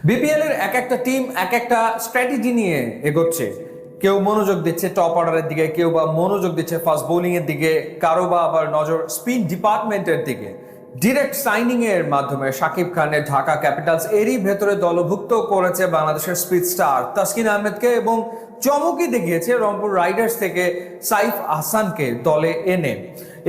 BPL এর এক একটা টিম এক একটা স্ট্র্যাটেজি নিয়ে এগোচ্ছে। কেউ মনোযোগ দিচ্ছে টপ অর্ডারের দিকে, কেউ বা মনোযোগ দিচ্ছে ফাস্ট বোলিং এর দিকে, কারো বা আবার নজর স্পিন ডিপার্টমেন্টের দিকে। ডিরেক্ট সাইনিং এর মাধ্যমে শাকিব খানের ঢাকা ক্যাপিটালস এরই ভেতরে দলভুক্ত করেছে বাংলাদেশের স্পিড স্টার তাসকিন আহমেদকে এবং চমকই দেখিয়েছে রংপুর রাইডার্স থেকে সাইফ আহসানকে দলে এনে।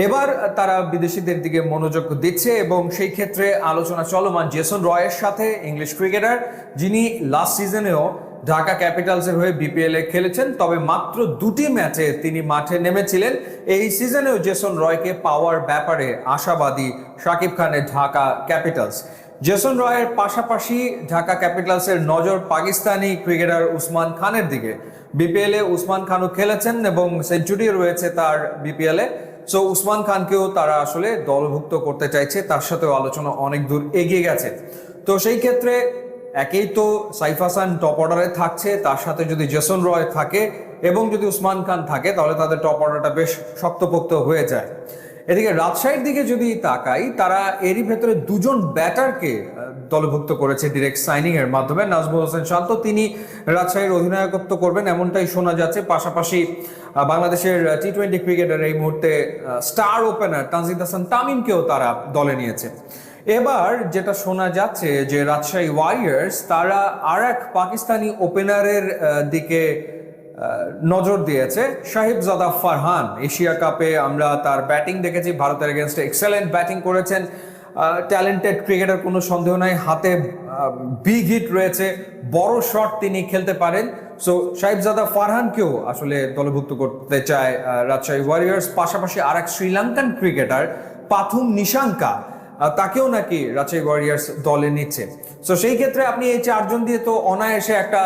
এবার তারা বিদেশিদের দিকে মনোযোগ দিচ্ছে এবং সেই ক্ষেত্রে আলোচনা চলমান জেসন রয়ের সাথে, ইংলিশ ক্রিকেটার যিনি লাস্ট সিজনেও ঢাকা ক্যাপিটালসের হয়ে বিপিএল এ খেলেছেন, তবে মাত্র দুটি ম্যাচে তিনি মাঠে নেমেছিলেন। এই সিজনেও জেসন রয়কে পাওয়ার ব্যাপারে আশাবাদী শাকিব খানের ঢাকা ক্যাপিটালস। জেসন রয়ের পাশাপাশি ঢাকা ক্যাপিটালসের নজর পাকিস্তানি ক্রিকেটার উসমান খানের দিকে। বিপিএল এ উসমান খানও খেলেছেন এবং সেঞ্চুরি রয়েছে তার বিপিএল এ। সো উসমান খানকেও তারা আসলে দলভুক্ত করতে চাইছে, তার সাথেও আলোচনা অনেক দূর এগিয়ে গেছে। তো সেই ক্ষেত্রে একেই তো সাইফ হাসান টপ অর্ডারে থাকছে, তার সাথে যদি জেসন রয় থাকে এবং যদি উসমান খান থাকে তাহলে তাদের টপ অর্ডারটা বেশ শক্তপোক্ত হয়ে যায়। এদিকে রাজশাহীর দিকে যদি তাকাই, তারা এরই ভেতরে দুজন ব্যাটারকে দলভুক্ত করেছে ডিরেক্ট সাইনিং এর মাধ্যমে। নাজমুল হোসেন শান্ত তিনি রাজশাহীর অধিনায়কত্ব করবেন এমনটাই শোনা যাচ্ছে। পাশাপাশি বাংলাদেশের টি-20 ক্রিকেটার এই মুহূর্তে স্টার ওপেনার তানজিদ হাসান তামিমকেও তারা দলে নিয়েছে। এবার যেটা শোনা যাচ্ছে যে রাজশাহী ওয়ারিয়র্স তারা আর এক পাকিস্তানি ওপেনারের দিকে নজর দিয়েছে, সাহিবজাদা ফারহান। এশিয়া কাপে আমরা তার ব্যাটিং দেখেছি, ভারতের এগেনস্টে এক্সেলেন্ট ব্যাটিং করেছেন। ট্যালেন্টেড ক্রিকেটার, কোনো সন্দেহ নাই, হাতে বিগ হিট রয়েছে, বড় শট তিনি খেলতে পারেন। সো সাহিবজাদা ফারহানকেও আসলে দলভুক্ত করতে চায় রাজশাহী ওয়ারিয়র্স। পাশাপাশি আর এক শ্রীলঙ্কান ক্রিকেটার পাথুম নিশাঙ্কা, তাকেও নাকি রাজশাহী ওয়ারিয়র্স দলে নিচ্ছে। সো সেই ক্ষেত্রে আপনি এই চারজন দিয়ে তো অনায়াসে একটা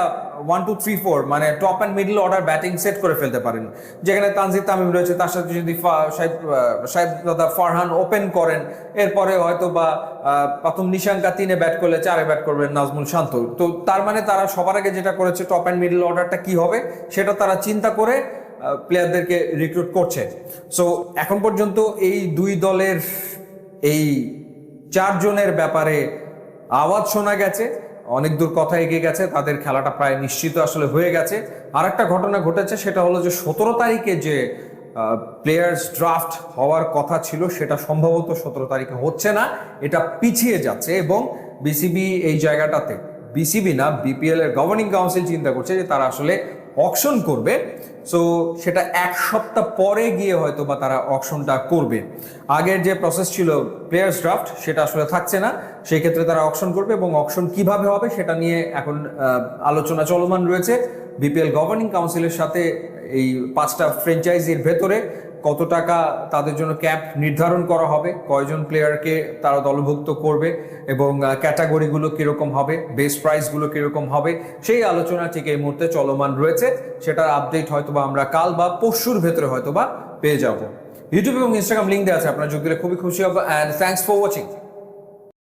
1 2 3 4 মানে top and middle order batting set করে ফেলতে পারেন, যেখানে তানজিদ তামিম রয়েছে, তার সাথে যদি সাহিবজাদা ফারহান ওপেন করেন, এরপরে হয়তো বা প্রথম নিশাঙ্কা 3-এ ব্যাট করলে 4-এ ব্যাট করবেন নাজমুল শান্ত। তো তার মানে তারা সবার আগে যেটা করেছে টপ অ্যান্ড মিডল অর্ডারটা কি হবে সেটা তারা চিন্তা করে প্লেয়ারদেরকে রিক্রুট করছে। সো এখন পর্যন্ত এই দুই দলের এই চারজনের ব্যাপারে আওয়াজ শোনা গেছে, অনেক দূর কথা এগিয়ে গেছে, তাদের খেলাটা প্রায় নিশ্চিত আসলে হয়ে গেছে। আর একটা ঘটনা ঘটেছে, সেটা হলো যে 17 তারিখে যে প্লেয়ার্স ড্রাফট হওয়ার কথা ছিল সেটা সম্ভবত 17 তারিখে হচ্ছে না, এটা পিছিয়ে যাচ্ছে। এবং বিসিবি এই জায়গাটাতে, বিসিবি না বিপিএল এর গভর্নিং কাউন্সিল চিন্তা করছে যে তারা আসলে অকশন করবে। সো সেটা এক সপ্তাহ পরে গিয়ে হয়তো বা তারা অকশনটা করবে। আগের যে প্রসেস ছিল প্লেয়ার্স ড্রাফট সেটা আসলে থাকছে না, সেই ক্ষেত্রে তারা অকশন করবে এবং অকশন কিভাবে হবে সেটা নিয়ে এখন আলোচনা চলমান রয়েছে বিপিএল গভর্নিং কাউন্সিলের সাথে। এই 5টা ফ্র্যাঞ্চাইজির ভেতরে কত টাকা তাদের জন্য ক্যাপ নির্ধারণ করা হবে, কয়জন প্লেয়ারকে তারা দলভুক্ত করবে এবং ক্যাটাগরিগুলো কিরকম হবে, বেস প্রাইসগুলো কিরকম হবে, সেই আলোচনা ঠিক এই মুহূর্তে চলমান রয়েছে। সেটার আপডেট হয়তোবা আমরা কাল বা পরশুর ভেতরে হয়তোবা পেয়ে যাব। ইউটিউব এবং ইনস্টাগ্রাম লিঙ্ক দেওয়া আছে, আপনারা যোগ দিলে খুবই খুশি হব। And thanks for watching.